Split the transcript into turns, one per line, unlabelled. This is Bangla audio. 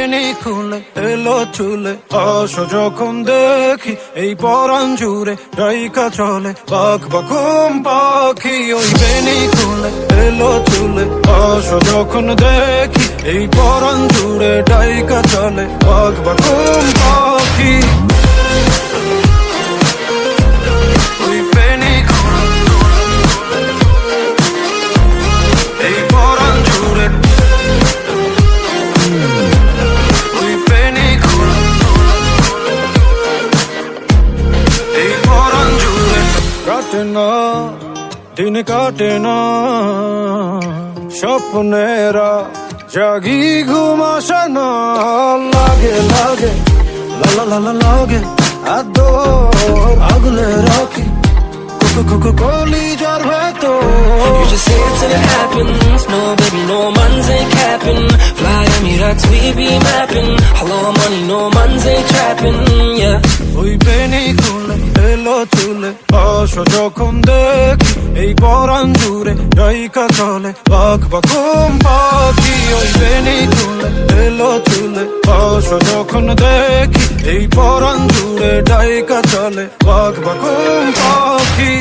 বেনি খুলে এলো চুলে আসো যখন দেখি এই পরাণ জুড়ে ডাইকা চলে বাঘ বাকুম পাখি ওই বেনি খুলে এলো চুলে আসো যখন দেখি এই পরাণ জুড়ে ডাইকা চলে বাঘ বাকুম পাখি ওই বেনি খুলে এই পরাণ জুড়ে ওই বেনি খুলে এই পরাণ জুড়ে কাটে না দিন কাটে না স্বপ্নেরা জাগি ঘুম আসে না লাগে লাগে লা লা লা লাগে আদো আগলে রাখি কলিজার ভেতর
You just say it till it happens. No baby, no man's ain't capping. Fly Emirates, we be mapping. Hello money, no man's ain't trapping. Yeah.
ওই বেনি খুলে এলো চুলে আসো যখন দেখি এই পরাণ জুড়ে ডাইকা চলে বাঘ বাকুম পাখি ওই বেনি খুলে এলো চুলে আসো যখন দেখি এই পরাণ জুড়ে ডাইকা চলে বাঘ বাকুম পাখি